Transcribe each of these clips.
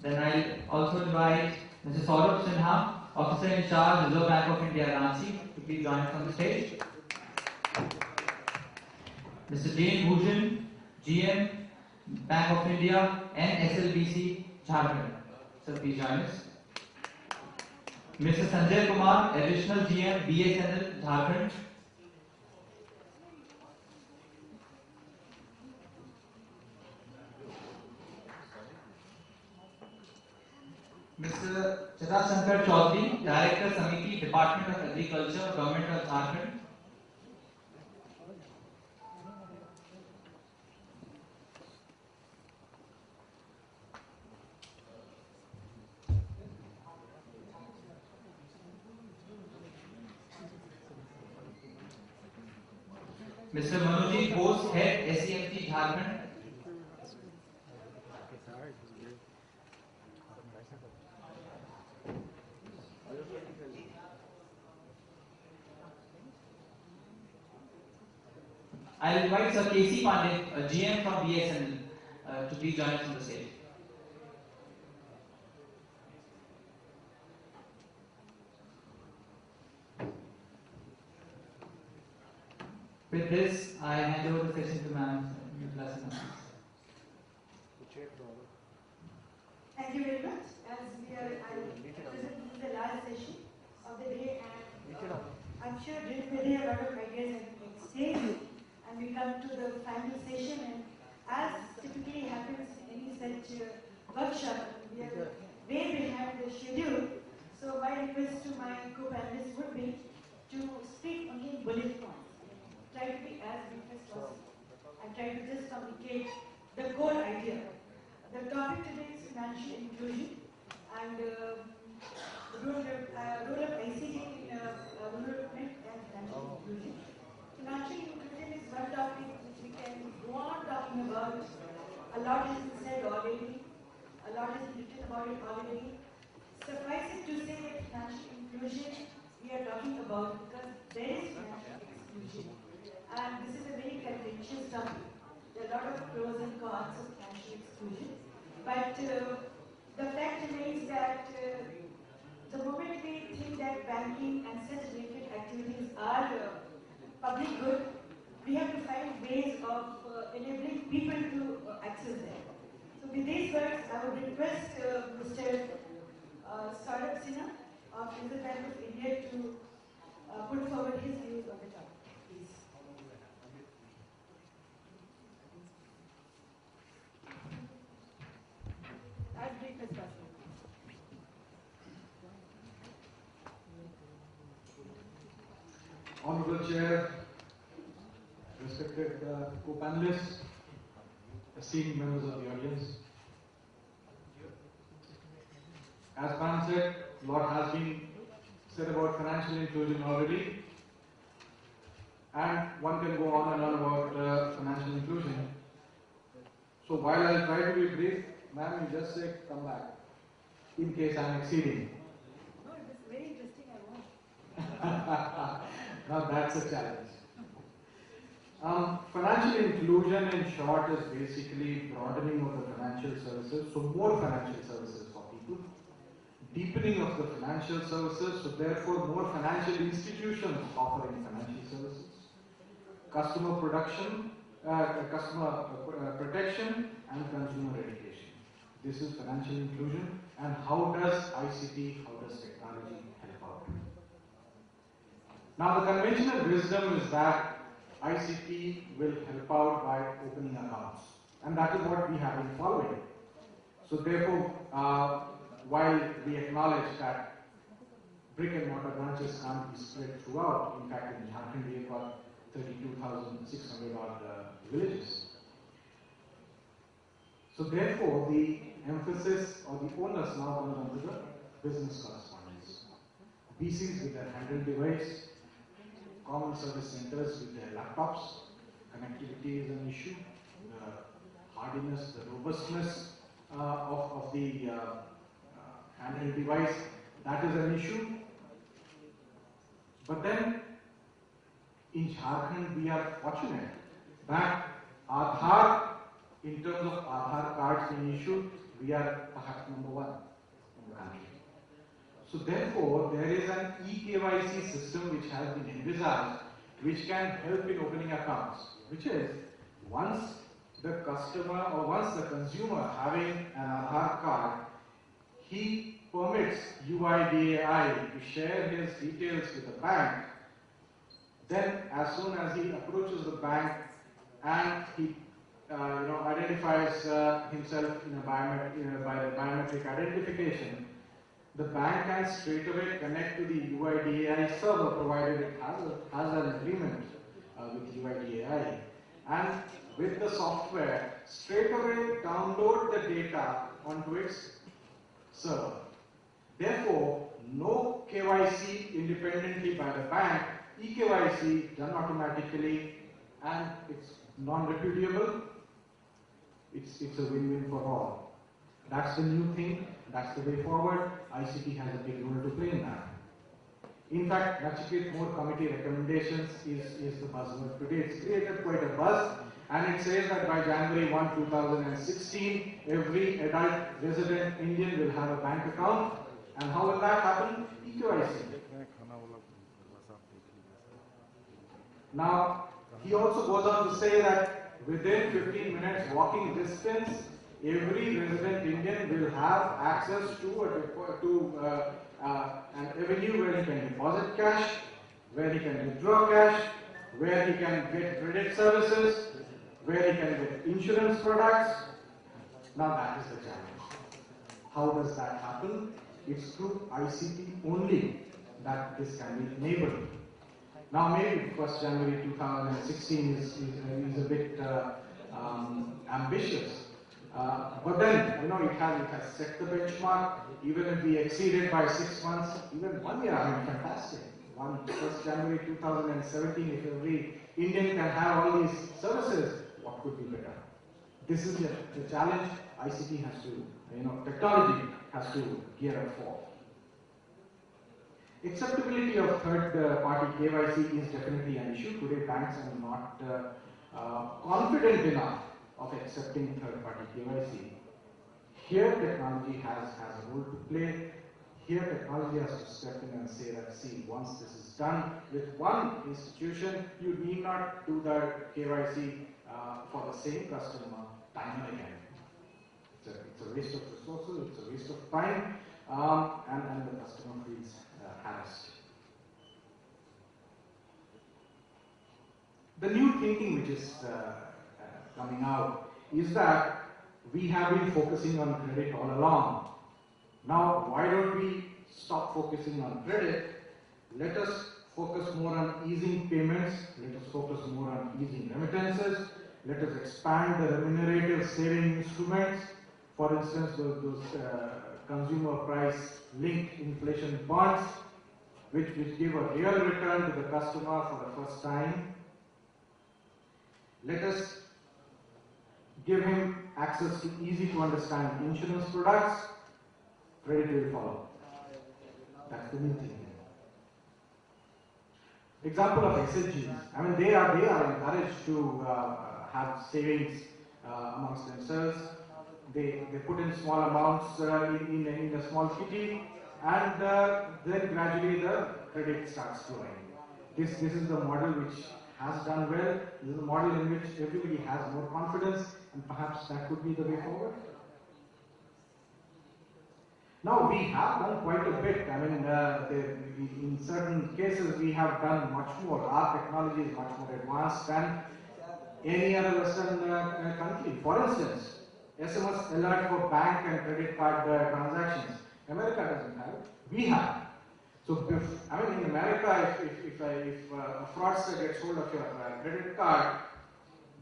Then I'll also invite Mr. Saurabh Sinha, Officer in Charge, Reserve Bank of India, Ranchi, to please join us on the stage. Mr. Jane Bhushan, GM, Bank of India, NSLBC, Jharkhand. So please join us. Mr. Sanjay Kumar, Additional GM, BSNL, Jharkhand. Mr. Chatasankar Chaudhary, Director Samiti, Department of Agriculture, Government of Jharkhand. Mr. Manojit Bose, Head SEMT, Jharkhand. I'll invite Sir KC Pandey, GM from BSNL, to please join us on the stage. With this, I hand over the session to Ma'am. Thank you very much. As we are, this is the last session of the day, and I'm sure during the day a lot of ideas have been exchanged, and we come to the final session. And as typically happens in any such workshop, we are way behind the schedule. So my request to my co-panelists would be to speak only in bullet points. Try to be as brief as possible and try to just communicate the core idea. The topic today is financial inclusion and role of ICT in rural development and financial inclusion. Financial inclusion is one topic which we can go on talking about. A lot has been said already, a lot has been written about it already. Suffice it to say that financial inclusion we are talking about because there is financial exclusion. And this is a very contentious topic. There are a lot of pros and cons of financial exclusion. But the fact remains that the moment we think that banking and such related activities are public good, we have to find ways of enabling people to access them. So with these words, I would request Mr. Saurabh Sinha of Reserve Bank of India to put forward his views on the topic. As brief as possible. Honorable Chair, respected co-panelists, esteemed members of the audience. As Pam said, a lot has been said about financial inclusion already, and one can go on and on about financial inclusion. So while I'll try to be brief, ma'am, you just say come back, in case I'm exceeding. No, it was very interesting, I won't. Now that's a challenge. Financial inclusion in short is basically broadening of the financial services, so more financial services for people, deepening of the financial services, so therefore more financial institutions offering financial services, customer protection, protection and consumer education. This is financial inclusion, and how does ICT, how does technology help out? Now the conventional wisdom is that ICT will help out by opening accounts, and that is what we have been following. So therefore, while we acknowledge that brick and mortar branches can't be spread throughout, in fact in Jharkhand we have got 32,600 odd villages. So therefore, the emphasis or the onus now comes onto the business correspondents. BCs with their handheld device, common service centers with their laptops, connectivity is an issue, the hardiness, the robustness of the handheld device, that is an issue. But then, in Jharkhand, we are fortunate that Aadhaar In terms of Aadhaar cards being issued, we are perhaps number one in the country. So therefore, there is an eKYC system which has been envisaged, which can help in opening accounts, which is once the customer or once the consumer having an Aadhaar card, he permits UIDAI to share his details with the bank. Then as soon as he approaches the bank and he identifies himself by the biometric identification, the bank can straight away connect to the UIDAI server, provided it has an agreement with UIDAI, and with the software straight away download the data onto its server. Therefore, no KYC independently by the bank, eKYC done automatically, and it's non-repudiable. It's a win-win for all. That's the new thing, that's the way forward. ICT has a big role to play in that. In fact, Nachiket More Committee recommendations is the buzzword today. It's created quite a buzz, and it says that by January 1, 2016, every adult resident Indian will have a bank account. And how will that happen? eKYC. Now, he also goes on to say that within 15 minutes walking distance, every resident Indian will have access to an avenue where he can deposit cash, where he can withdraw cash, where he can get credit services, where he can get insurance products. Now that is the challenge. How does that happen? It's through ICT only that this can be enabled. Now maybe 1st January 2016 is a bit ambitious. But then, it has set the benchmark. Even if we exceed it by 6 months, even 1 year, fantastic. 1st January 2017, if every Indian can have all these services, what could be better? This is the challenge ICT has to, technology has to gear up for. Acceptability of third-party KYC is definitely an issue. Today, banks are not confident enough of accepting third-party KYC. Here, technology has a role to play. Here, technology has to step in and say that, see, once this is done with one institution, you need not do the KYC for the same customer time and again. It's a waste of resources, it's a waste of time, and the customer feels harassed. The new thinking which is coming out is that we have been focusing on credit all along. Now, why don't we stop focusing on credit? Let us focus more on easing payments, let us focus more on easing remittances, let us expand the remunerative saving instruments. For instance, those consumer price linked inflation bonds, which give a real return to the customer for the first time. Let us give him access to easy to understand insurance products. Credit will follow. That's the new thing. Example of SHGs. They are encouraged to have savings amongst themselves. They put in small amounts in a small kitty, and then gradually the credit starts flowing. This is the model which has done well. This is a model in which everybody has more confidence, and perhaps that could be the way forward. Now, we have done quite a bit. In certain cases, we have done much more. Our technology is much more advanced than any other Western country. For instance, SMS alert for bank and credit card transactions. America doesn't have it. We have. So, in America, if a fraudster gets hold of your credit card,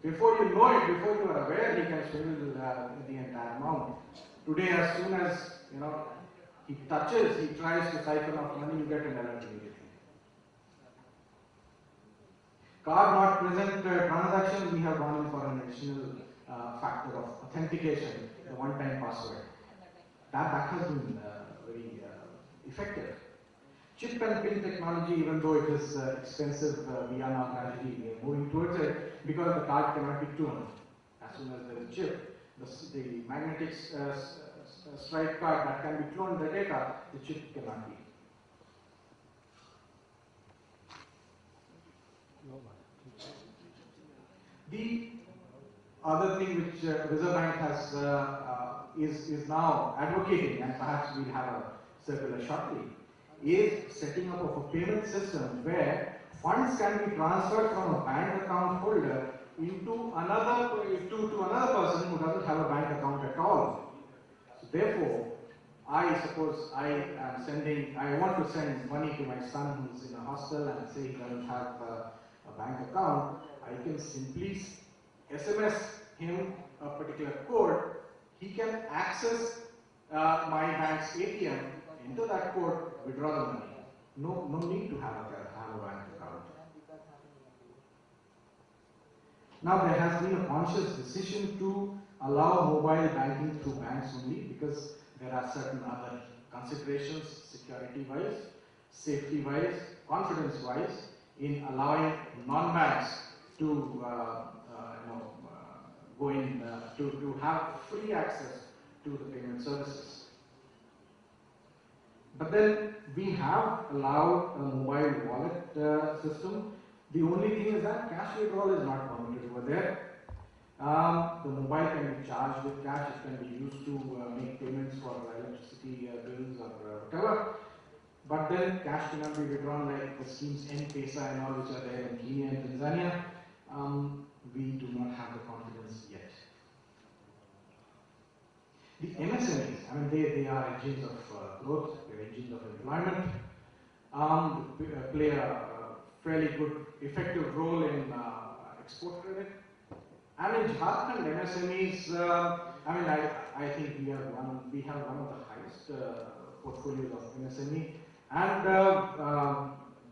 before you know it, before you are aware, he can swindle the entire amount. Today, as soon as he touches, he tries to siphon off money, you get an alert immediately. Card not present transactions, we have gone in for an additional factor of authentication, the one-time password. That has been very effective. Chip and pin technology, even though it is expensive, we are now gradually moving towards it because the card cannot be tuned. As soon as there is a chip, the magnetic stripe card that can be cloned the data, the chip cannot be. The other thing which Reserve Bank has is now advocating, and perhaps we'll have a circular shortly, is setting up of a payment system where funds can be transferred from a bank account holder into another to another person who doesn't have a bank account at all. So therefore, I suppose I want to send money to my son who's in a hostel and say he doesn't have a bank account. I can simply SMS him a particular code. He can access my bank's ATM, enter that code, withdraw the money. No need to have a bank account. Now there has been a conscious decision to allow mobile banking through banks only because there are certain other considerations, security-wise, safety-wise, confidence-wise, in allowing non-banks to go in to have free access to the payment services. But then we have allowed a mobile wallet system. The only thing is that cash withdrawal is not permitted over there. The mobile can be charged with cash. It can be used to make payments for electricity bills or whatever. But then cash cannot be withdrawn like the schemes M-Pesa and all which are there in Kenya and Tanzania. We do not have the confidence yet. The MSMEs, I mean, they are engines of growth, they're engines of employment, play a fairly good, effective role in export credit. And in Jharkhand, MSMEs, I think we have one of the highest portfolios of MSME, and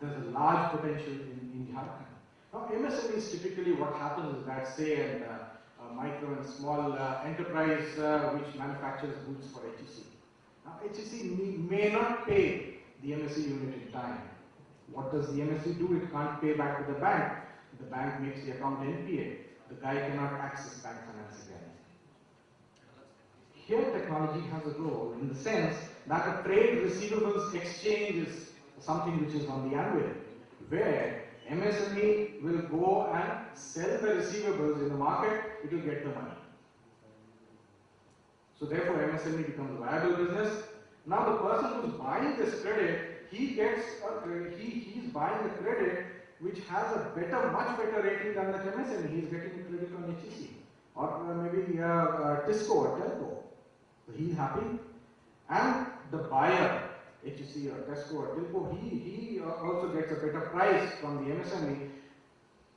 there's a large potential in Jharkhand. Now, MSMEs typically what happens is that, say, a micro and small enterprise which manufactures goods for HEC. Now, HEC may not pay the MSE unit in time. What does the MSE do? It can't pay back to the bank. The bank makes the account NPA. The guy cannot access bank finance again. Here, technology has a role in the sense that a trade receivables exchange is something which is on the anvil, where MSME will go and sell the receivables in the market, it will get the money. So therefore MSME becomes a viable business. Now the person who's buying this credit, he's buying the credit which has a much better rating than the MSME. He's getting a credit on HEC or maybe Tisco or Telco. So he's happy. And the buyer, HEC or Tesco or Tilco, he also gets a better price from the MSME,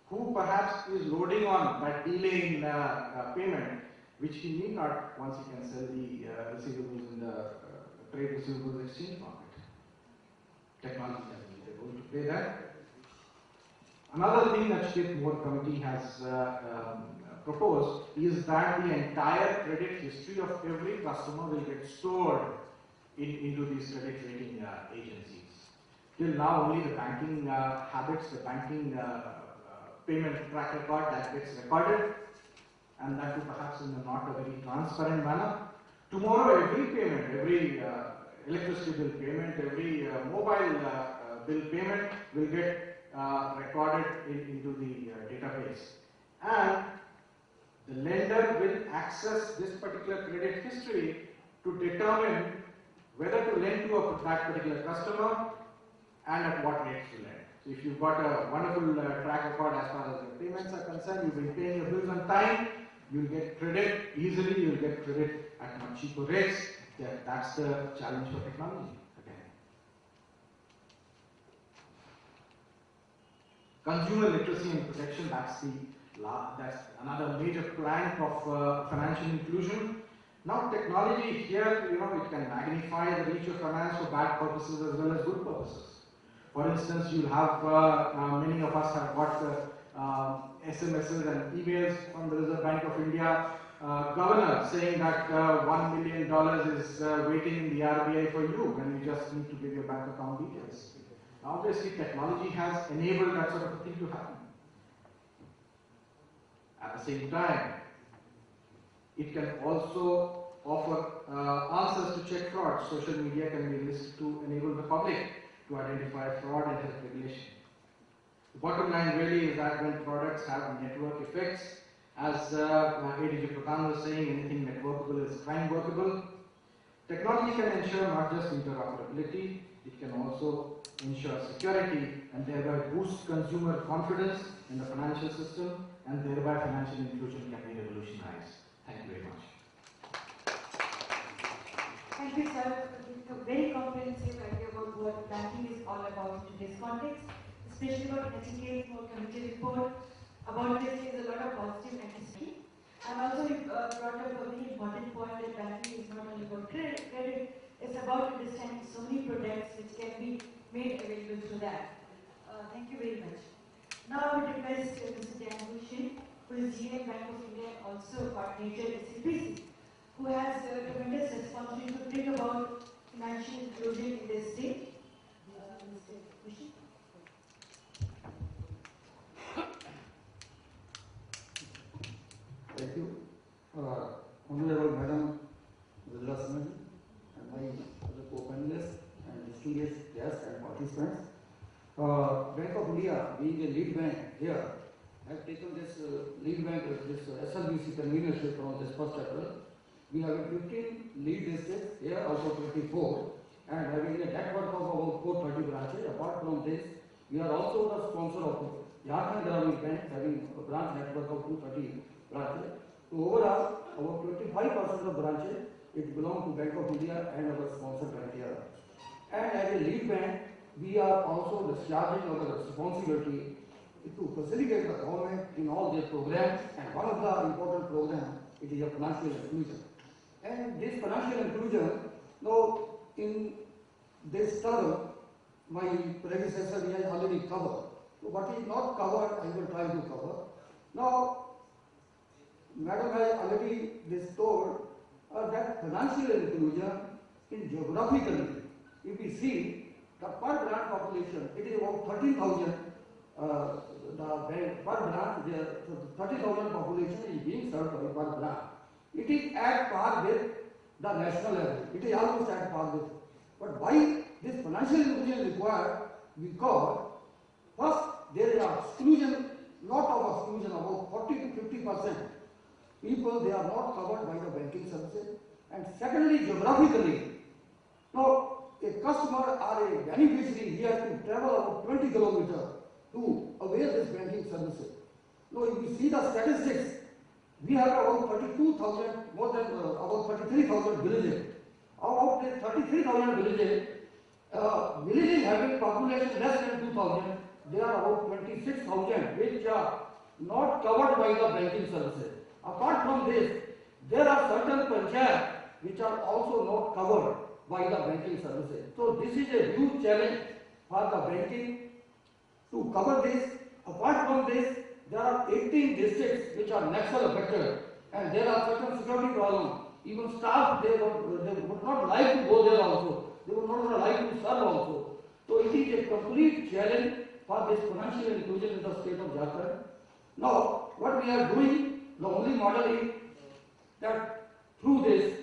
who perhaps is loading on that delay in payment, which he need not once he can sell the receivables in the trade receivables exchange market. Technology has been able to play that. Another thing that State Board Committee has proposed is that the entire credit history of every customer will get stored into these credit rating agencies. Till now, only the banking habits, the banking payment track record that gets recorded, and that too perhaps in not a very transparent manner. Tomorrow, every payment, every electricity bill payment, every mobile bill payment will get recorded into the database. And the lender will access this particular credit history to determine whether to lend to that particular customer and at what rates to lend. So if you've got a wonderful track record as far as your payments are concerned, you've been paying your bills on time, you'll get credit easily, you'll get credit at much cheaper rates. That's the challenge for technology again. Consumer literacy and protection, that's another major plank of financial inclusion. Now technology here, it can magnify the reach of finance for bad purposes as well as good purposes. For instance, you'll have, many of us have got SMSs and emails from the Reserve Bank of India governor saying that $1 million is waiting in the RBI for you when you just need to give your bank account details. Obviously, technology has enabled that sort of a thing to happen. At the same time, It can also offer answers to check fraud. Social media can be used to enable the public to identify fraud and help regulation. The bottom line really is that when products have network effects, as ADG Pradhan was saying, anything networkable is crime workable. Technology can ensure not just interoperability, it can also ensure security and thereby boost consumer confidence in the financial system, and thereby financial inclusion can be revolutionized. Thank you very much. Thank you, sir, for giving a very comprehensive idea about what banking is all about in today's context, especially about Nachiket for committee report. About this is a lot of positive history. And also you brought up a very important point that banking is not only about credit, it's about understanding so many products which can be made available through that. Thank you very much. Now I would request Mr. Dan Bhushan, who is GM Bank of India, also coordinator at SLBC, who has a tremendous responsibility to bring about financial inclusion in this state. Mr. Bhushan. Thank you. Honorable Madam Virla Singh and my other co-panelists and distinguished guests and participants. Bank of India, being a lead bank here, has taken this lead bank, this SLBC convenership from this 1st April. We have 15 lead districts here out of 24 and having a network of about 430 branches. Apart from this, we are also the sponsor of Jharkhand Gramin Bank, having a branch network of 230 branches. So overall, about 25% of branches, it belongs to Bank of India and our sponsor bank here. And as a lead bank, we are also discharging our responsibility to facilitate the government in all their programs, and one of the important programs, it is a financial inclusion. And this financial inclusion, now in this term, my predecessor has already covered. So what is not covered, I will try to cover. Now, Madam has already told that financial inclusion in geographically, if we see the per branch population, it is about 13,000. Per branch, 30,000 population is being served by per branch. It is at par with the national level. It is almost at par with. But why this financial inclusion is required? Because first there is exclusion, lot of exclusion, about 40 to 50%. People, they are not covered by the banking services. And secondly, geographically, now a customer or a beneficiary, he has to travel about 20 kilometers to avail this banking services. Now if you see the statistics, we have about 32,000, more than about 33,000 villages. Out of the 33,000 villages, villages having population less than 2,000, there are about 26,000 which are not covered by the banking services. Apart from this, there are certain panchayats which are also not covered by the banking services. So this is a huge challenge for the banking to cover this. Apart from this, there are 18 districts which are Naxal affected, and there are certain security problems. Even staff, they would not like to go there also. They would not like to serve also. So it is a complete challenge for this financial inclusion in the state of Jharkhand. Now, what we are doing, the only model is that through this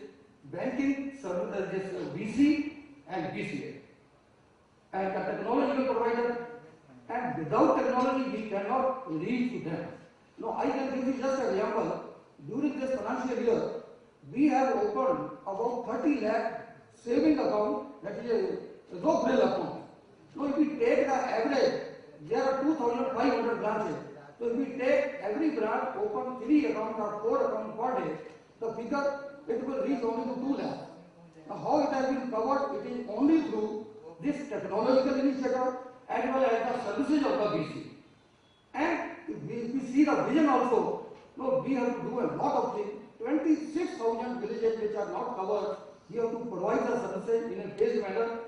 banking service, this BC and BCA, and the technological provider, and without technology we cannot reach to them. Now I can give you just an example. During this financial year, we have opened about 30 lakh saving account, that is a no-frill account. Now if we take the average, there are 2,500 branches. So if we take every branch open 3 accounts or 4 accounts per day, the figure, it will reach only to 2 lakhs. Now how it has been covered? It is only through this technological initiative as well as the services of the BC. And if we see the vision also, no, we have to do a lot of things. 26,000 villages which are not covered, we have to provide the services in a phased manner.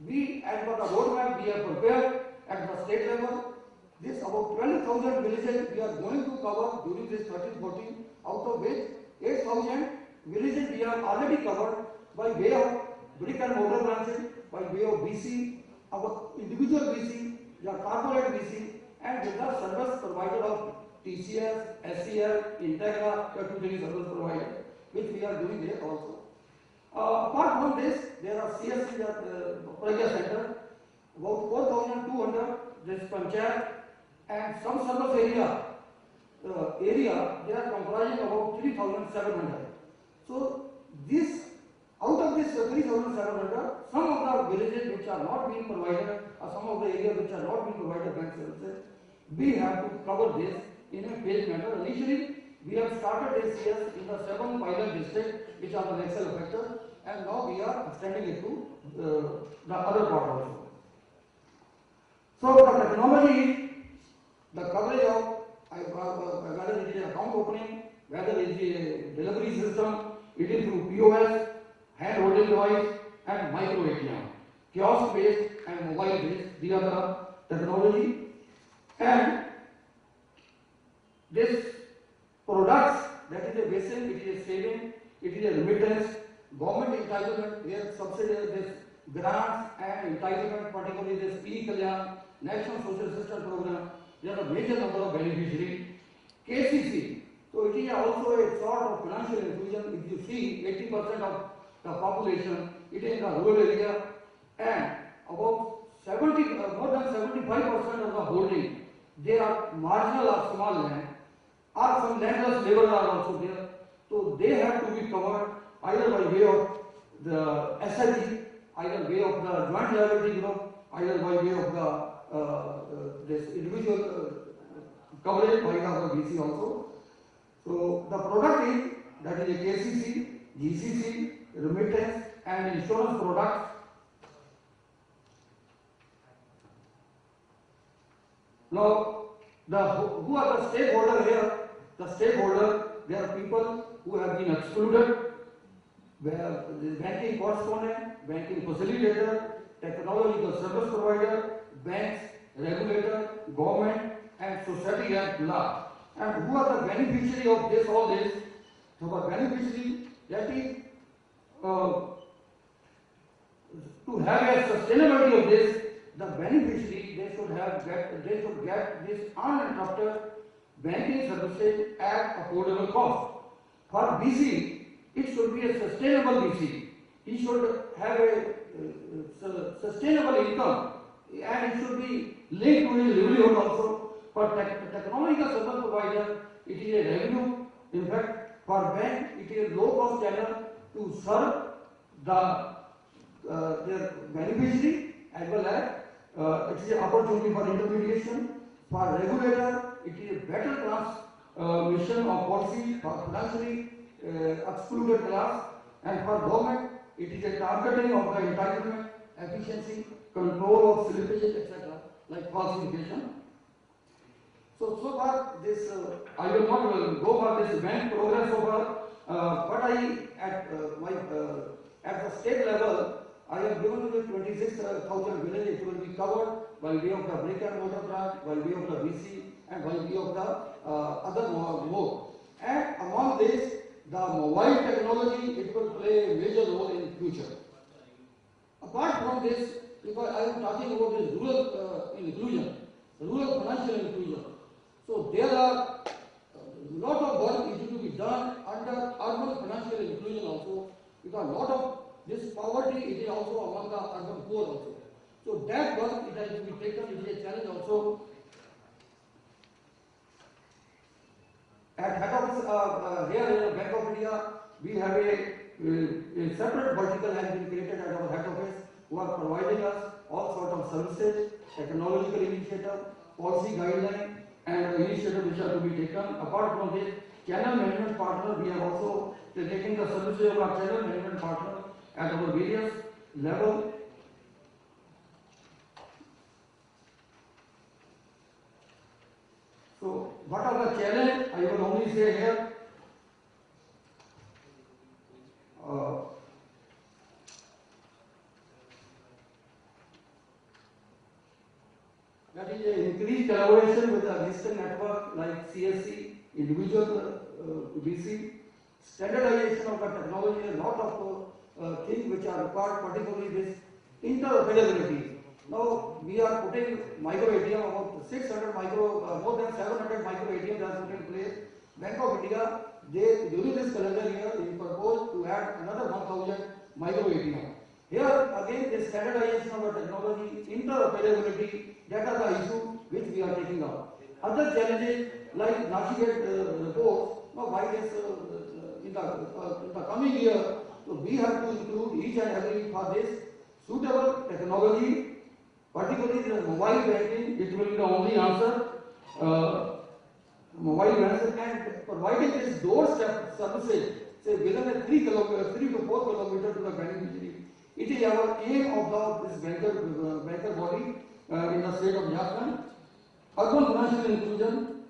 We, as per the roadmap, we have prepared at the state level. This about 20,000 villages we are going to cover during this 13-14, out of which 8,000 villages we have already covered by way of brick and mortar branches, by way of BC, our individual BC, the corporate BC, and with the service provider of TCS, SCL, Integra, statutory service provider. which we are doing there also. Apart from this, there are CSC at Pragya Center, about 4,200 this panchayat, and some service area, they are comprising about 3,700. So this, out of this 3,700, some of the villages which are not being provided, or some of the areas which are not being provided bank services, we have to cover this in a phased manner. Initially, we have started this year in the 7 pilot districts which are the Naxal affected, and now we are extending it to the other part also. So the technology, the coverage of whether it is account opening, whether it is a delivery system, it is through POS, hand holding device, and micro ATM, kiosk based and mobile based. These are the technology, and this products, that is a basic, it is a saving, it is a remittance, government entitlement, where subsidy, this grants and entitlement, particularly this E-Kalyan, National Social Assistance Program, there are a major number of beneficiaries. KCC, so it is also a sort of financial inclusion. If you see 80% of the population, it is in the rural area, and about 70, more than 75% of the holding, they are marginal or small land, or some landless laborers are also there. So they have to be covered either by way of the SIG, either way of the joint liability group, either by way of the this individual coverage by the BC also. So the product is, that is a KCC, GCC, remittance and insurance products. Now, who are the stakeholders here? The stakeholders, they are people who have been excluded, where the banking correspondent, banking facilitator, technological service provider, banks, regulator, government, and society at large. And who are the beneficiary of this, all this? So the beneficiary, that is, to have a sustainability of this, the beneficiary, they should get this uninterrupted banking services at affordable cost. For BC, it should be a sustainable BC. He should have a sustainable income, and it should be linked to his livelihood also. For technological service provider, it is a revenue. In fact, for bank, it is a low-cost channel to serve their beneficiary, as well as it is an opportunity for intermediation. For regulator, it is a better transmission of policy for financially excluded class, and for government, it is a targeting of the entitlement, efficiency, control of slippages, etc., like falsification. So far, this I will not go for this bank progress so far, but I at the state level, I have given to the 26,000 villages. It will be covered by way of the brick and mortar branch, by way of the BC, and by way of the other mode. And among this, the mobile technology, it will play a major role in future. Apart from this, because I am talking about this rural inclusion, rural financial inclusion. So there are a lot of work is to be done under urban financial inclusion also, because a lot of this poverty is also among the urban poor also. So that work it has to be taken, it is a challenge also. At head office here in the Bank of India, we have a separate vertical has been created at our head office, who are providing us all sorts of services, technological initiative, policy guideline, and initiative which are to be taken. Apart from this, channel management partner, we have also taken the services of our channel management partner at our various level. So, what are the challenges? I will only say here. That is an increased collaboration with the digital network like CSC, individual BC, standardization of the technology, a lot of things which are required, particularly this interoperability. Now we are putting micro ATM, about 600 more than 700 micro ATMs are put in place. Bank of India, during this calendar year, they propose to add another 1,000 micro ATM. Here again, the standardization of the technology, interoperability, that are the issue which we are taking up. Other challenges like Nashigate reports, why this in the coming year, so we have to include each and every for this suitable technology, particularly the mobile banking. It will be the only answer. Mobile banking and providing this doorstep services, say within a 3 to 4 kilometer to the beneficiary. It is our aim of this banker body in the state of Jharkhand. Urban financial inclusion,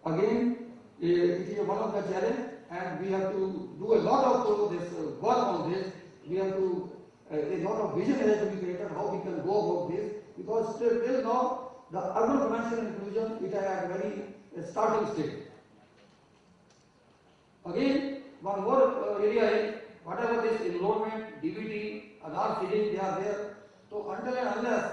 again, it is one of the challenge, and we have to do a lot of this work on this. We have to a lot of vision has to be created how we can go about this, because till now the urban financial inclusion it is at a very starting stage. Again, one more area is whatever this enrollment, DBT, Aadhaar feeding, they are there. So until and unless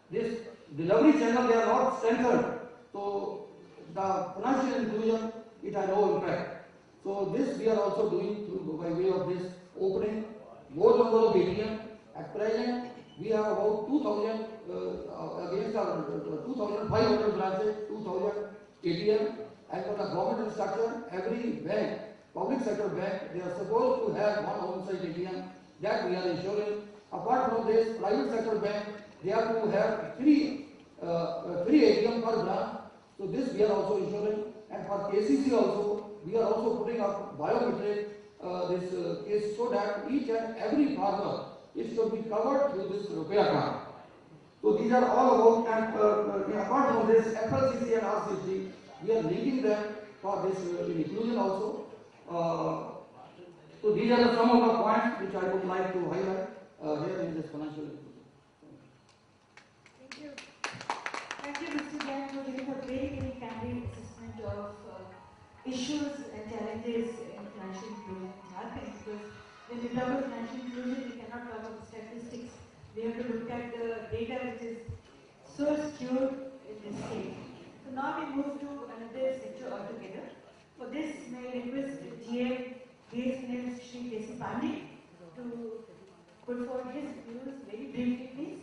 this delivery channel they are not strengthened, so the financial inclusion it has no impact. So this we are also doing through by way of this opening more number of ATM. At present, we have about 2,000 against our 2,500 branches, 2,000 ATM, and for the government structure, every bank, public sector bank, they are supposed to have one on-site ATM. That we are ensuring. Apart from this, private sector bank, they have to have three ATM per branch. So this we are also ensuring. And for KCC also, we are also putting up biometric this case so that each and every farmer it should be covered through this Rupaya card. So these are all about, and apart from this, FLCC and RCC, we are linking them for this inclusion also. So these are some of the points which I would like to highlight here in this financial inclusion. Thank you. Thank you, Mr. Jain, for giving a very candid assessment of issues and challenges in financial inclusion in Jharkhand. Because when we talk about financial inclusion, we cannot talk about statistics. We have to look at the data which is so skewed in this state. So now we move to another sector altogether. For this, may I request GM BSNL Shri Desi Pandey to put forward his views very briefly, please.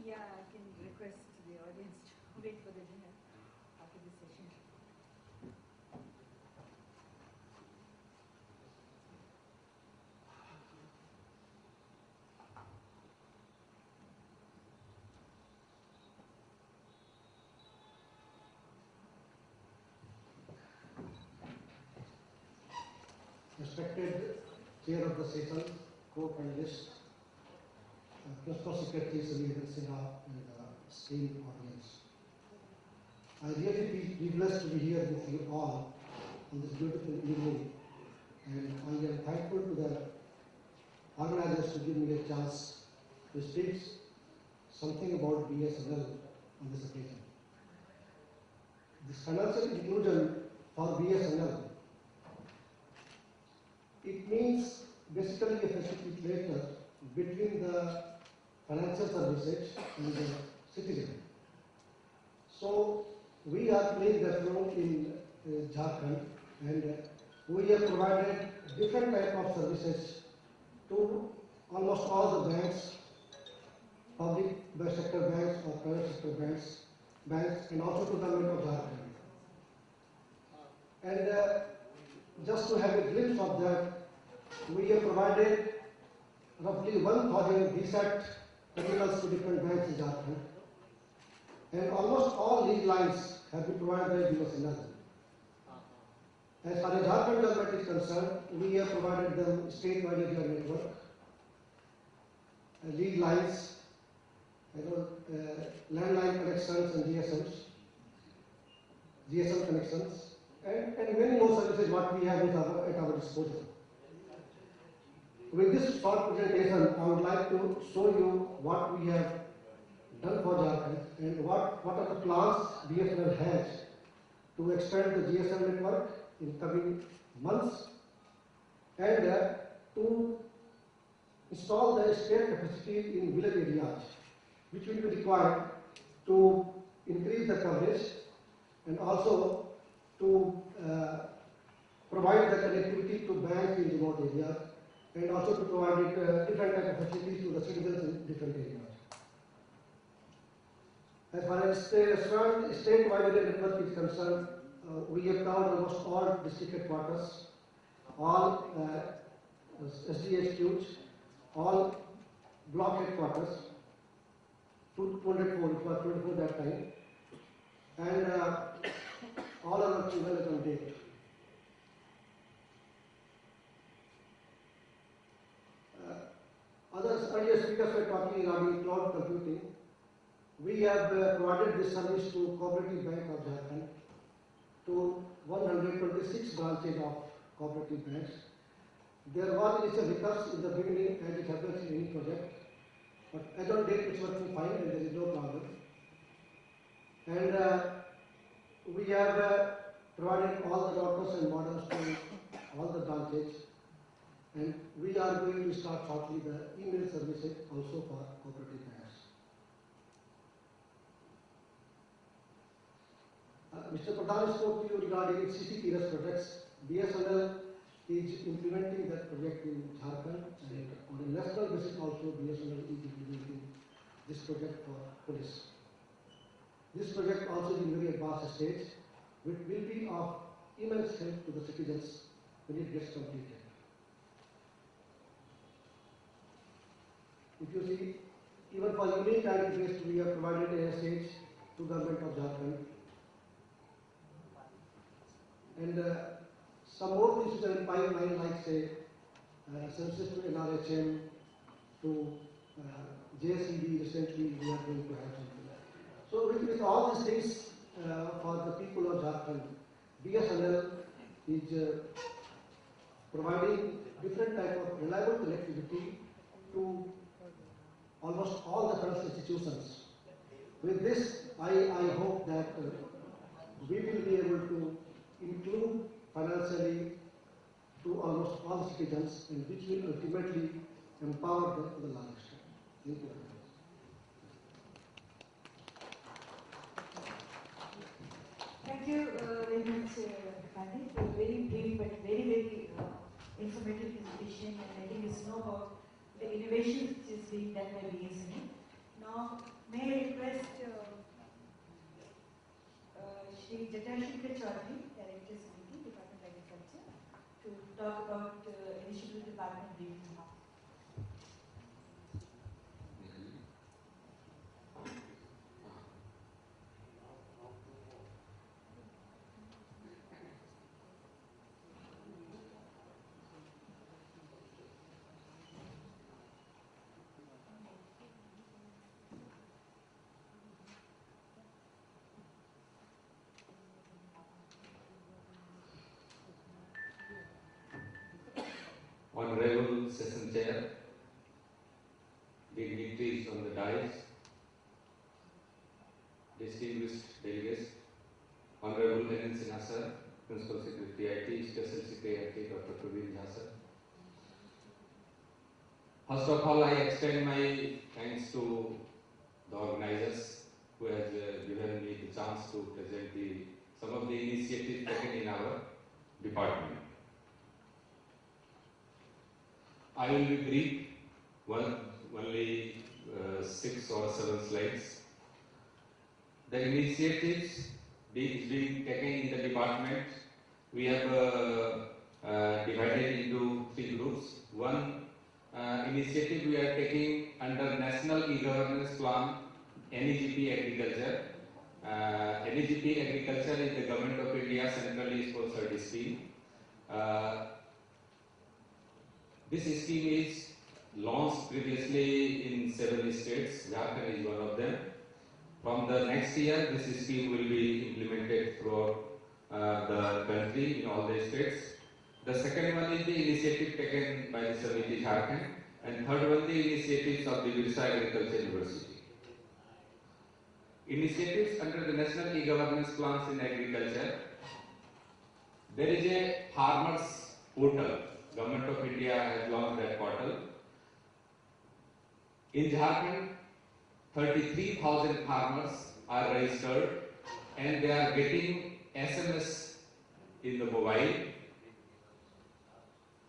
Yeah, I can request the audience to wait for the dinner after this session. Respected Chair of the session, co-panelists, Principal Secretary Sunil Sinha, and the esteemed audience. I really feel privileged to be here with you all on this beautiful evening, and I am thankful to the organizers to give me a chance to speak something about BSNL on this occasion. This financial inclusion for BSNL, it means basically a facilitator between the financial services and the citizen. So we are playing that role in Jharkhand, and we have provided different type of services to almost all the banks, public sector banks or private sector banks, and also to the government of Jharkhand. And just to have a glimpse of that, we have provided roughly 1,000 VSAT terminals to different banks in Jharkhand. And almost all lead lines have been provided by BSNL. As far as Jharkhand government is concerned, we have provided them statewide area network, lead lines, landline connections and GSM connections, and many more services what we have at our disposal. With this short presentation, I would like to show you what we have done for Jharkhand and what are the plans BSNL has to expand the GSM network in coming months and to install the spare capacity in village areas, which will be required to increase the coverage and also to provide the connectivity to banks in remote areas and also to provide different type of facilities to the citizens in different areas. As far as statewide network is concerned, we have covered almost all district headquarters, all SDHQs, all block headquarters, 204, it was 24 that time, and all our children is on date. Others earlier speakers were talking regarding cloud computing. We have provided this service to Cooperative Bank of Jharkhand, to 126 branches of cooperative banks. There was initial hiccups in the beginning, as it happens in any project, but as on date it's working fine and there is no problem. And we have provided all the routers and modems to all the branches, and we are going to start shortly the email services also for cooperative banks. Mr. Pradhan spoke to you regarding CCTS projects. BSNL is implementing that project in Jharkhand, and on a national basis also BSNL is implementing this project for police. This project also is in very advanced stage, which will be of immense help to the citizens when it gets completed. If you see, even for unique identities, we have provided ASH to government of Jharkhand. And some more things are in pipeline, like say census to NRHM, to JSEB recently we are going to have something. So with all these things for the people of Jharkhand, BSNL is providing different type of reliable connectivity to almost all the trust institutions. With this, I hope that we will be able to include financially to almost all the citizens, and which will ultimately empower them to the large extent. Thank you very much. Thank you very much, Gandhi, for a very brief but very informative presentation, and I think you know about the innovation which is being done by BSNL. Now, may I request Shri Jatashikar Chaudhary, Director Safety, Department of Agriculture, to talk about initiative department briefing. Honorable Session Chair, dignitaries on the dais, distinguished delegates, Honorable N. Sinha Sir, Principal Secretary IT, Special Secretary Dr. Praveen Jha Sir. First of all, I extend my thanks to the organizers who has given me the chance to present some of the initiatives taken in our department. I will be brief, only 6 or 7 slides. The initiatives being taken in the department, we have divided into 3 groups. One, initiative we are taking under National E-Governance Plan, NEGP Agriculture. NEGP Agriculture is the Government of India centrally sponsored scheme. This scheme is launched previously in 7 states. Jharkhand is one of them. From the next year, this scheme will be implemented throughout the country in all the states. The second one is the initiative taken by the Samiti Jharkhand, and third one the initiatives of the Birsa Agriculture University. Initiatives under the National E-Governance Plans in Agriculture. There is a farmers portal. Government of India has launched that portal. In Jharkhand, 33,000 farmers are registered and they are getting SMS in the mobile.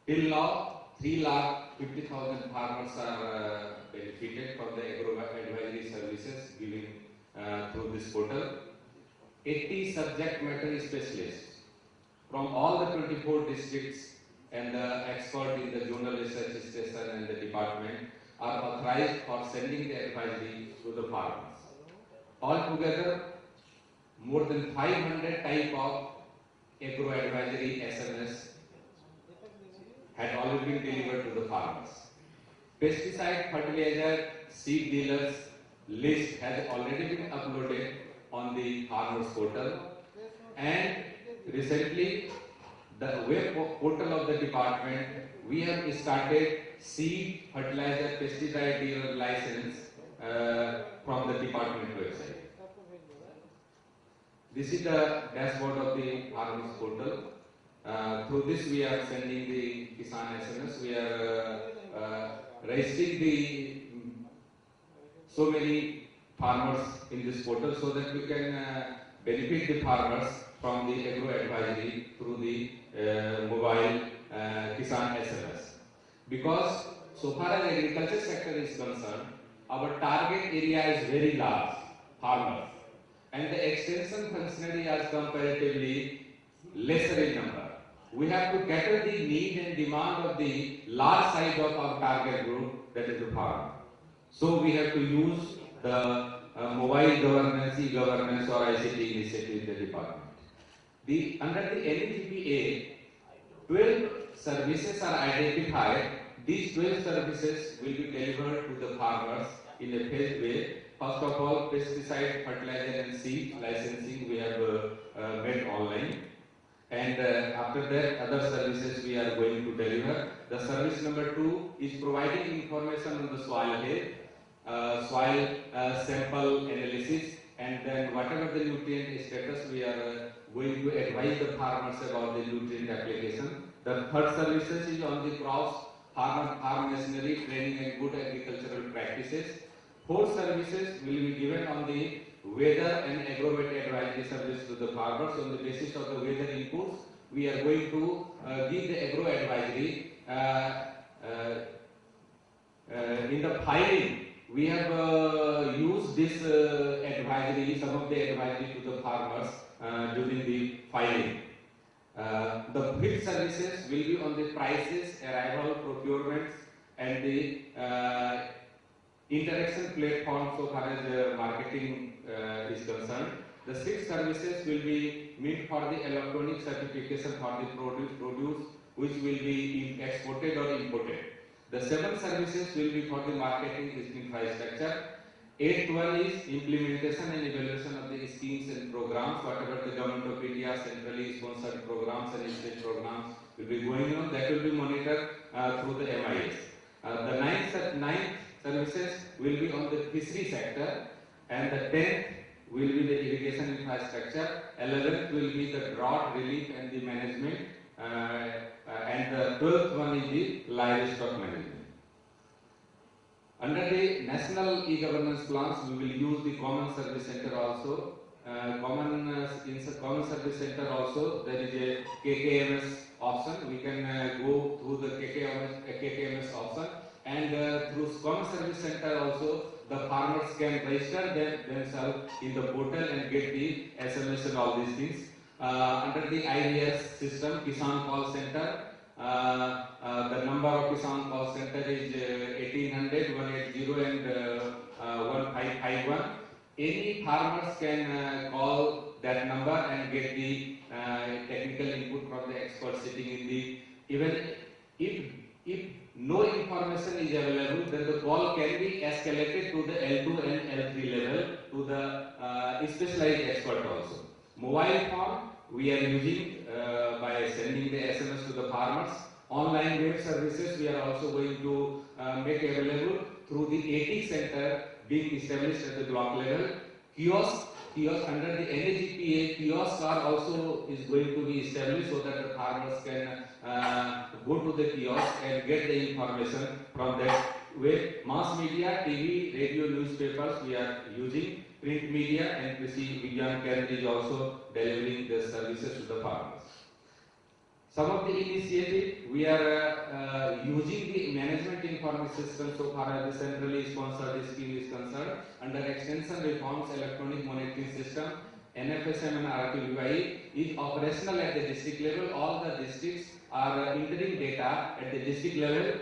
Till now, 3,50,000 farmers are benefited from the agro advisory services given through this portal. 80 subject matter specialists from all the 24 districts and the expert in the zonal research station and the department are authorized for sending the advisory to the farmers. Altogether, more than 500 type of agro advisory SMS had already been delivered to the farmers. Pesticide, fertilizer, seed dealers list has already been uploaded on the farmers portal, and recently the web portal of the department we have started seed, fertilizer, pesticide dealer license from the department website. This is the dashboard of the farmers portal. Through this we are sending the Kisan SMS. We are registering the so many farmers in this portal so that we can benefit the farmers from the agro advisory through the mobile Kisan SMS. Because so far as agriculture sector is concerned, our target area is very large, farmers, and the extension functionary is comparatively lesser in number. We have to cater the need and demand of the large size of our target group, that is the farmer. So we have to use the mobile governance, e-governance or ICT initiative in the department. Under the NEGPA, 12 services are identified. These 12 services will be delivered to the farmers in a phased way. First of all, pesticide, fertilizer and seed licensing we have made online. And after that, other services we are going to deliver. The service number 2 is providing information on the soil health, soil sample analysis, and then whatever the nutrient status we are going to advise the farmers about the nutrient application. The third services is on the crops, farm machinery, training and good agricultural practices. Fourth services will be given on the weather and agrovet advisory service to the farmers. On the basis of the weather inputs, we are going to give the agro advisory. In the filing, we have used this advisory, some of the advisory to the farmers during the filing. The fifth services will be on the prices, arrival, procurements, and the interaction platform so far as marketing is concerned. The sixth services will be meant for the electronic certification for the produce which will be exported or imported. The seventh services will be for the marketing infrastructure. Eighth one is implementation and evaluation of the schemes and programs. Whatever the Government of India centrally sponsored programs and state programs will be going on, that will be monitored through the MIS. The ninth services will be on the fishery sector, and the 10th will be the irrigation infrastructure. 11th will be the drought relief and the management, and the 12th one is the livestock management. Under the National E-Governance Plans, we will use the Common Service Center also. Common Service Center also, there is a KKMS option. We can go through the KKMS option, and through Common Service Center also, the farmers can register themselves in the portal and get the SMS and all these things. Under the IVS system, Kisan Call Center, The number of Kisan call center is 1800 180 and 1551. Any farmers can call that number and get the technical input from the experts sitting in the, even if no information is available, then the call can be escalated to the L2 and L3 level to the specialized expert also. Mobile phone we are using by sending the SMS to the farmers. Online web services we are also going to make available through the ATIC center being established at the block level. Kiosk under the NAGPA, kiosks are also is going to be established so that the farmers can go to the kiosk and get the information from that way. Mass media, TV, radio, newspapers we are using. Print media and Krishi Vigyan Kendra is also delivering the services to the farmers. Some of the initiatives we are using the management information system so far as the centrally sponsored scheme is concerned. Under extension reforms, electronic monitoring system, NFSM and RTVI is operational at the district level. All the districts are entering data at the district level,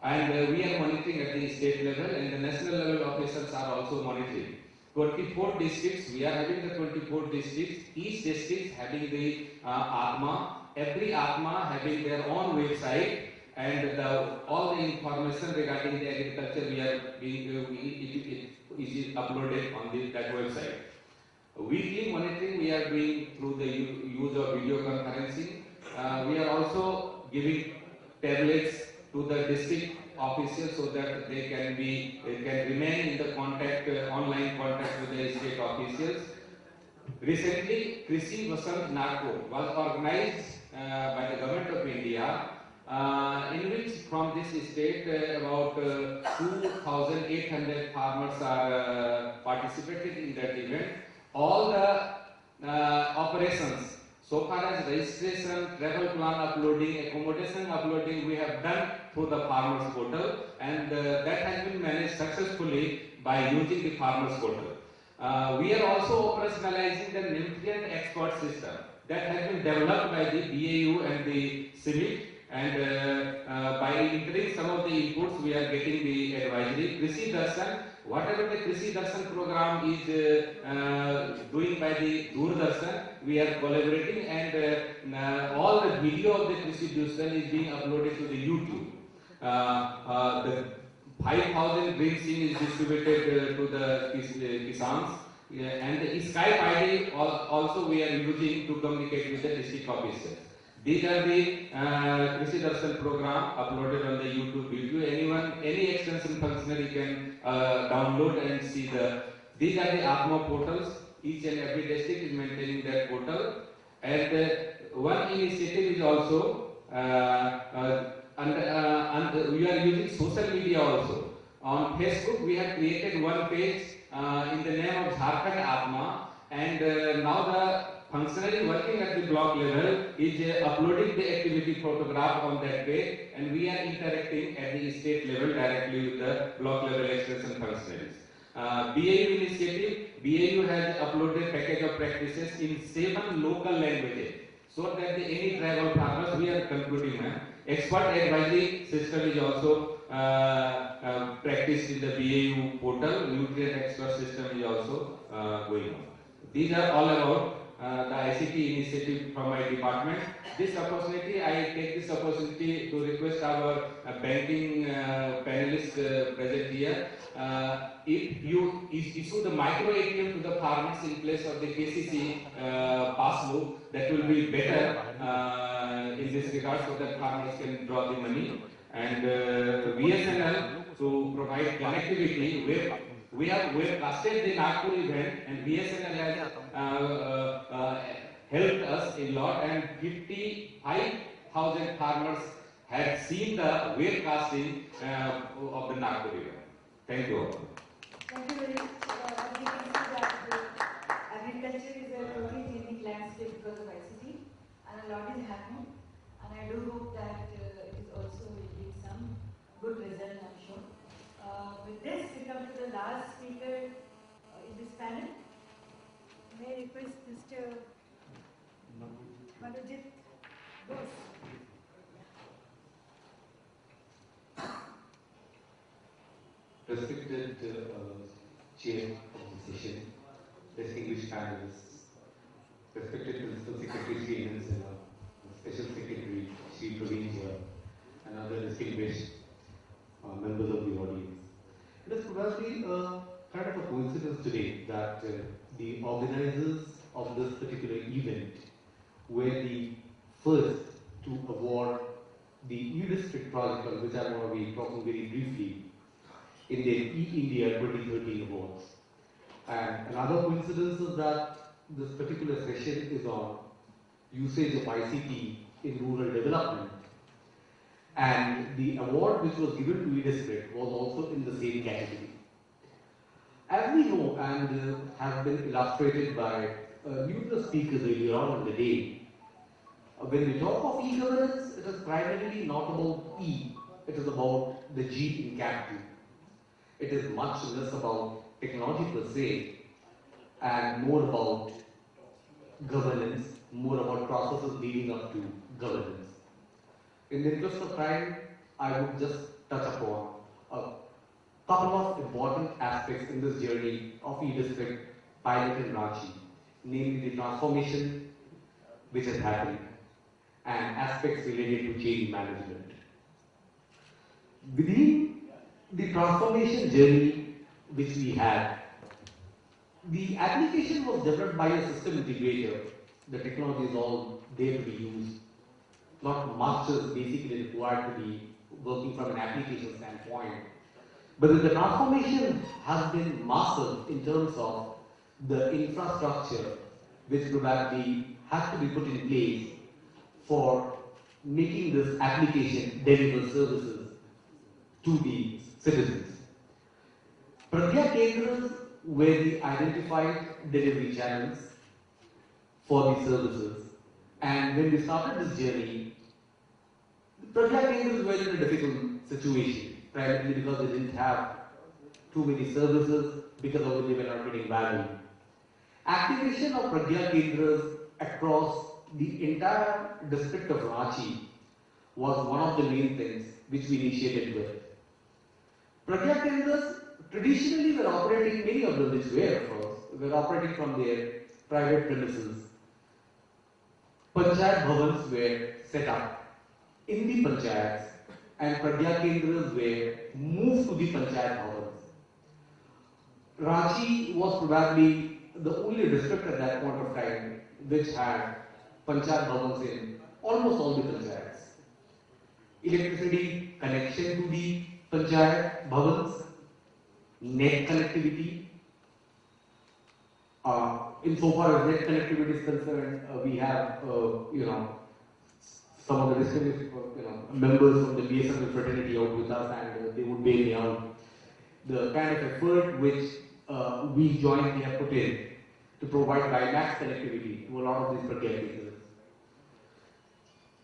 and we are monitoring at the state level, and the national level officials are also monitoring. 24 districts, we are having the 24 districts, each district having the Atma, every Atma having their own website, and all the information regarding the agriculture we are is uploaded on that website. Weekly monitoring we are doing through the use of video conferencing. We are also giving tablets to the district officials so that they can remain in the online contact with the state officials. Recently, Krishi Vasant Nagpur was organized by the Government of India, in which from this state about 2,800 farmers are participated in that event. All the operations, so far as registration, travel plan uploading, accommodation uploading, we have done through the farmers portal, and that has been managed successfully by using the farmers portal. We are also operationalizing the nutrient expert system that has been developed by the BAU and the CIVIC, and by entering some of the inputs we are getting the advisory. Krishi Darshan, whatever the Krishi Darshan program is doing by the Doordarshan, we are collaborating, and all the video of the Krishi Darshan is being uploaded to the YouTube. The 5,000 green sim is distributed to the Kisans, and the Skype ID also we are using to communicate with the district officers. These are the Krishi Darshan program uploaded on the YouTube video. Any extension functionary can download and see these are the Atma portals. Each and every district is maintaining that portal. And one initiative is also, and we are using social media also. On Facebook, we have created one page in the name of Jharkhand Atma, and now the functionary working at the block level is uploading the activity photograph on that page, and we are interacting at the state level directly with the block level extension functionaries. BAU initiative, BAU has uploaded package of practices in 7 local languages, so that any tribal farmers, we are concluding, expert advisory system is also practiced in the BAU portal. Nutrient expert system is also going on. These are all about the ICT initiative from my department. This opportunity, I take this opportunity to request our banking panelists present here. If you issue the micro ATM to the farmers in place of the KCC passbook, that will be better in this regard, so that farmers can draw the money. And BSNL to provide connectivity. We have casted the Nagpur event, and BSNL has helped us a lot, and 55,000 farmers had seen the webcasting of the Nagpur event. Thank you all. Thank you very much. As we can see that agriculture is a totally changing landscape because of ICT, and a lot is happening. And I do hope that it is also yielding some good result, I'm sure. With this, we come to the last speaker in this panel. May I request Mr. Manojit Bose? respected chair of the session, distinguished panelists, respected Principal Secretary Sri Anand Sinha, Special Secretary Sri Praveen Jha, and other distinguished members of the audience. It is probably kind of a coincidence today that the organizers of this particular event were the first to award the E-District project, on which I am going to be talking very briefly, in their E-India 2013 awards. And another coincidence is that this particular session is on usage of ICT in rural development. And the award which was given to E-District was also in the same category. As we know, and has been illustrated by numerous speakers earlier on in the day, when we talk of e-governance, it is primarily not about E, it is about the G in capital. It is much less about technology per se, and more about governance, more about processes leading up to governance. In the interest of time, I would just touch upon a couple of important aspects in this journey of E-District pilot in Ranchi, namely the transformation which has happened and aspects related to change management. Within the transformation journey which we had, the application was developed by a system integrator. The technology is all there to be used. Not much is basically required to be working from an application standpoint. But the transformation has been massive in terms of the infrastructure which probably has to be put in place for making this application deliver services to the citizens. Pragya Kendras were the identified delivery channels for the services. And when we started this journey, Pragya Kendras were in a difficult situation, primarily because they didn't have too many services, because of which they were not getting value. Activation of Pragya Kendras across the entire district of Ranchi was one of the main things which we initiated with. Pragya Kendras traditionally were operating, many of them which were of course, were operating from their private premises. Panchayat bhavans were set up in the panchayats and Pragya Kendras were moved to the panchayat bhavans. Ranchi was probably the only district at that point of time which had panchayat bhavans in almost all the panchayats. Electricity connection to the panchayat bhavans, net connectivity. Insofar as net connectivity is concerned, we have some of the distinguished members from the BSNL fraternity out with us, and they would bail me out. The kind of effort which we jointly have put in to provide WiMAX connectivity to a lot of these Pragya Kendras.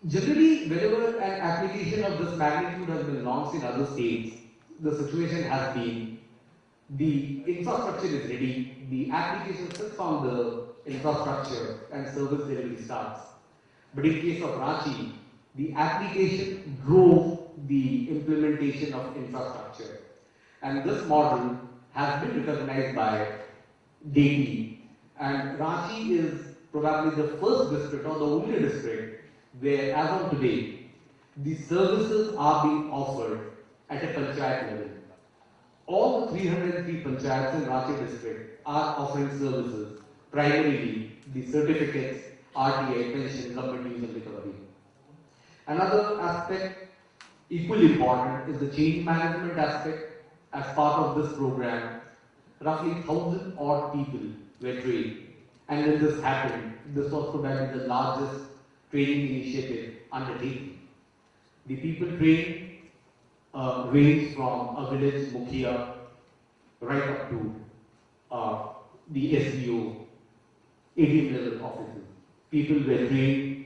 Generally, whenever an application of this magnitude has been launched in other states, the situation has been the infrastructure is ready, the application sits on the infrastructure and service delivery starts. But in case of Ranchi, the application drove the implementation of infrastructure. And this model has been recognized by DAITY. And Ranchi is probably the first district or the only district where, as of today, the services are being offered at a panchayat level. All the 303 panchayats in Ranchi district are offering services, primarily the certificates, RTI, pension, government use and recovery. Another aspect equally important is the change management aspect. As part of this program, roughly 1,000 odd people were trained. And when this happened, this was probably the largest training initiative undertaken. The people trained range from a village mukhiya right up to the SDO, ADM level offices. People were trained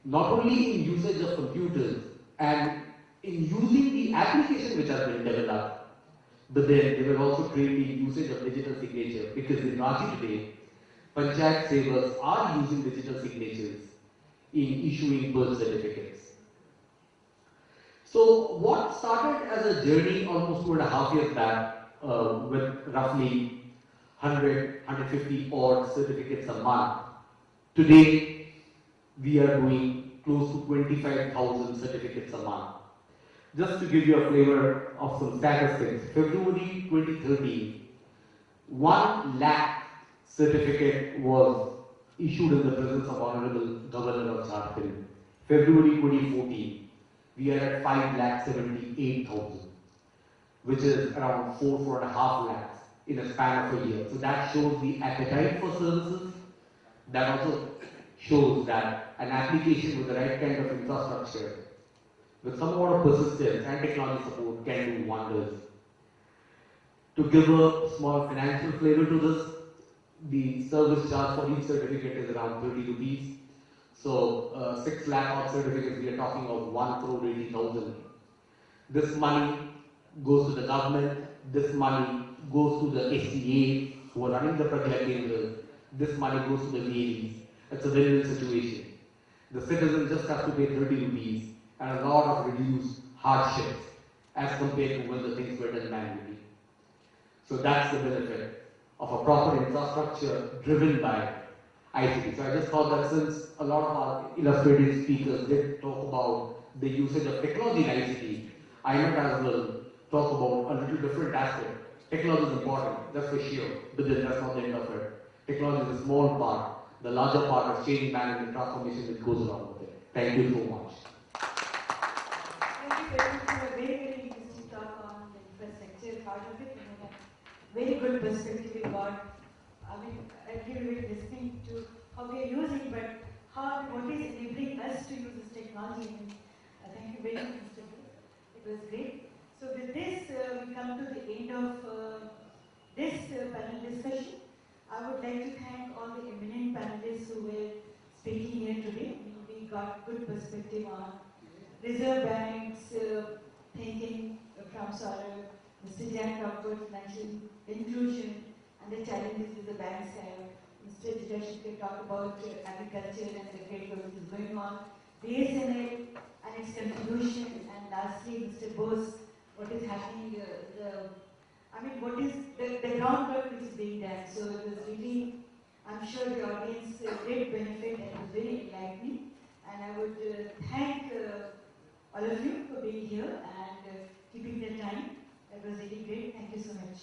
not only in usage of computers and in using the application which has been developed, but then they were also trained in usage of digital signature, because in Ranchi today, panchayat sevas are using digital signatures in issuing birth certificates. So what started as a journey almost 2.5 years back with roughly 150 odd certificates a month. Today, we are doing close to 25,000 certificates a month. Just to give you a flavor of some statistics, February 2013, 1 lakh certificate was issued in the presence of Honorable Governor of Jharkhand. February 2014, we are at 5,78,000, which is around 4.5 lakhs in a span of a year. So that shows the appetite for services. That also shows that an application with the right kind of infrastructure, with some amount of persistence and technology support, can do wonders. To give a small financial flavor to this, the service charge for each certificate is around 30 rupees. So 6 lakh odd certificates, we are talking of 1,80,000. This money goes to the government, this money goes to the SCA who are running the Pragya Kendras, this money goes to the VAs. It's a win-win situation. The citizen just has to pay 30 rupees and a lot of reduced hardships as compared to when the things were done manually. So that's the benefit of a proper infrastructure driven by ICT. So I just thought that since a lot of our illustrative speakers did talk about the usage of technology in ICT, I might as well talk about a little different aspect. Technology is important, that's for sure, but then that's not the end of it. Technology is a small part. The larger part is changing management transformation that goes along with it. Thank you so much. Thank you very much for a very, very interesting talk on the infrastructure part of it. And a very good perspective you got. I mean, I really listening to how we are using, but what is enabling us to use this technology. And, thank you very much, Mr. Bose. It was great. So with this, we come to the end of this panel discussion. I would like to thank all the eminent panelists who were speaking here today. We got good perspective on Reserve Bank's thinking from Saurabh, Mr. Jack talked about financial inclusion and the challenges that the banks have. Mr. Jidashikar talked about agriculture and the great work that is going on. BSNL and its contribution, and lastly, Mr. Bose, what is happening, what is the groundwork which is being done. So it was really, I'm sure the audience did benefit and it was very enlightening. And I would thank all of you for being here and keeping the time. That was really great. Thank you so much.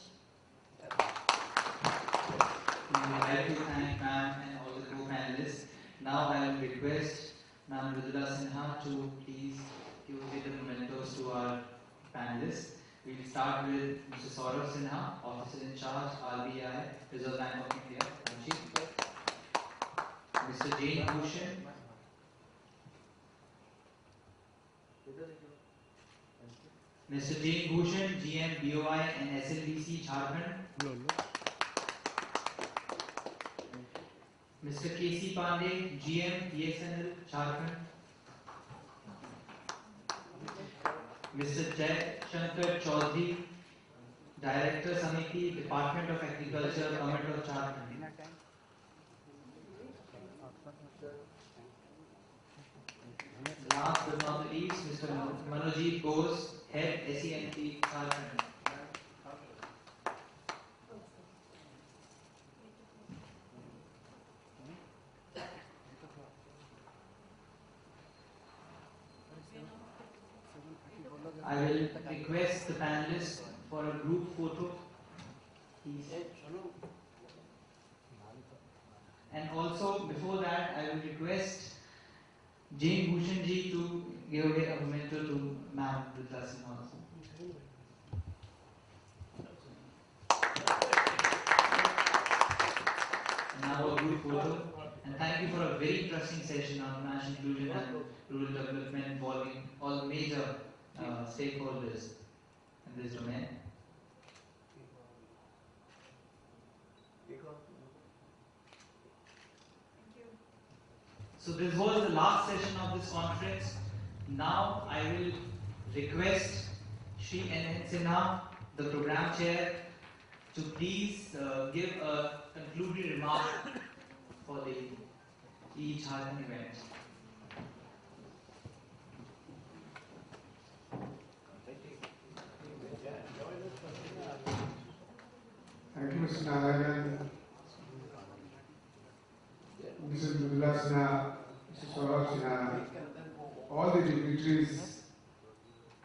We would like to thank ma'am and all the co-panelists. Now I will request Ma'am Mridula Sinha to please give the mementos to our panelists. We will start with Mr. Saurabh Sinha, Officer in Charge, RBI, Reserve Bank of India, Ranchi. Mr. Jane Bhushan, Mr. Jane Bhushan, GM, BOI and SLBC, Jharkhand. Mr. KC Pandey, GM, BSNL, Jharkhand. Mr. Jai Shankar Chaudhary, Director Samiti, Department of Agriculture, Government of Jharkhand. Last but not the least, Mr. Manojit Bose, Head SENP, Jharkhand. I will request the panelists for a group photo, please. And also, before that, I will request Jane Bhushan ji to give away a memento to Ma'am Mridula Sinha also. Now a group photo. And thank you for a very interesting session on financial inclusion and rural development involving all major stakeholders in this domain. So this was the last session of this conference. Now I will request Shri N. Sinha, the program chair, to please give a concluding remark for the e-Jharkhand event. Mr. Saurabh Sinha, all the dignitaries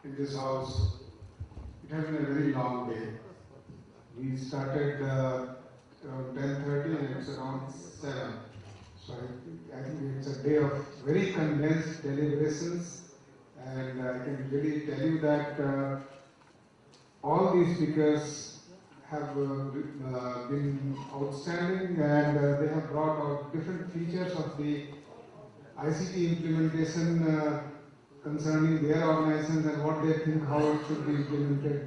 in this house, it has been a very long day. We started around 10:30 and it's around 7. So I think it's a day of very condensed deliberations, and I can really tell you that all these speakers have been outstanding, and they have brought out different features of the ICT implementation concerning their organizations and what they think how it should be implemented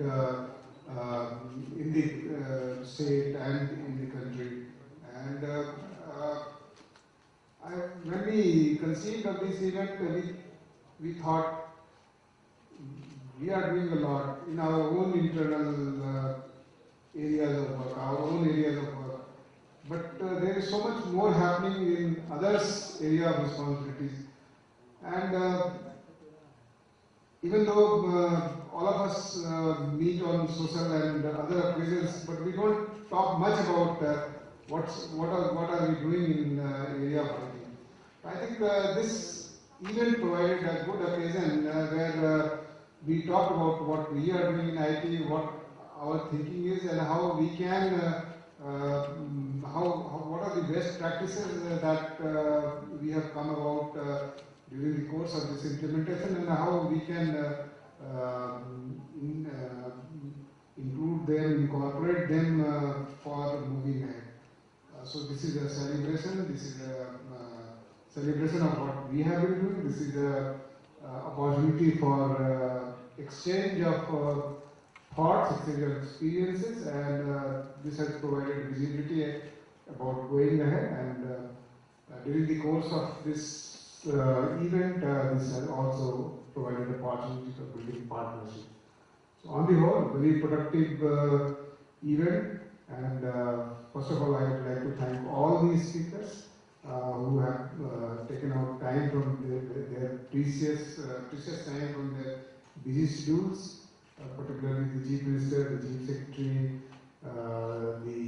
in the state and in the country. And when we conceived of this event, we thought we are doing a lot in our own internal areas of work, our own areas of work. But there is so much more happening in others' area of responsibilities. And even though all of us meet on social and other occasions, but we don't talk much about what are we doing in area of IT. I think this event provided a good occasion where we talk about what we are doing in IT, what our thinking is, and how we can, what are the best practices that we have come about during the course of this implementation, and how we can include them, incorporate them for moving ahead. So this is a celebration. This is a celebration of what we have been doing. This is a opportunity for exchange of thoughts, exchange of experiences, and this has provided visibility about going ahead. And during the course of this event, this has also provided opportunity for building partnership. So on the whole, very productive event. And first of all, I would like to thank all these speakers who have taken out time from their precious time from their busy schedules, particularly the Chief Minister, the Chief Secretary, the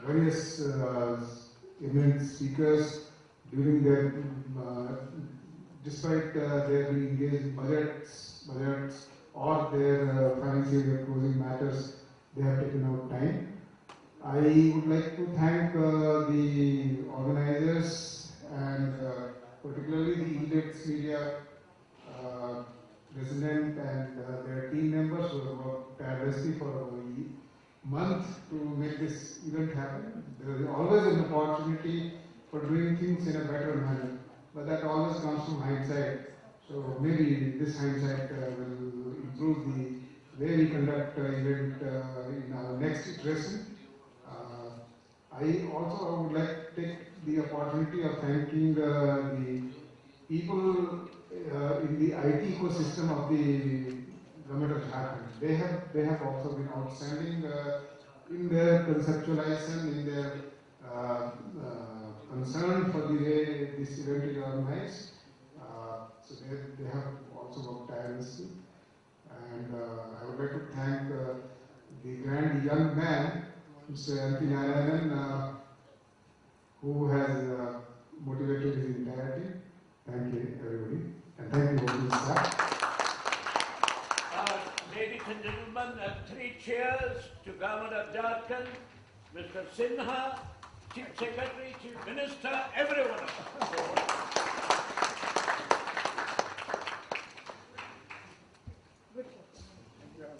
various eminent speakers during their, despite their being engaged in budgets or their financial year closing matters, they have taken out time. I would like to thank the organizers and particularly the Edx Media president and their team members who have worked tirelessly for a month to make this event happen. There is always an opportunity for doing things in a better manner, but that always comes from hindsight. So maybe this hindsight will improve the way we conduct event in our next iteration. I also would like to take the opportunity of thanking the people in the IT ecosystem of the government of Jharkhand. They have also been outstanding in their conceptualization, in their concern for the way this event is organized. So they have also worked tirelessly. And I would like to thank the grand young man, Mr. M.P. Narayanan, who has motivated his entirety. Thank you, everybody. And thank you, all the staff. Ladies and gentlemen, 3 cheers to Government of Jharkhand, Mr. Sinha, Chief Secretary, Chief Minister, everyone. Good job.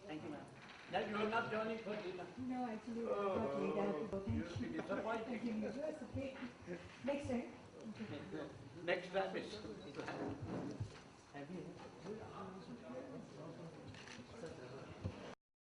Thank you, ma'am. That you are not joining for dinner? No, actually, I got late. I have to go. Thank You'll be you. disappointed. Thank you. It's okay. Next time. Next time is.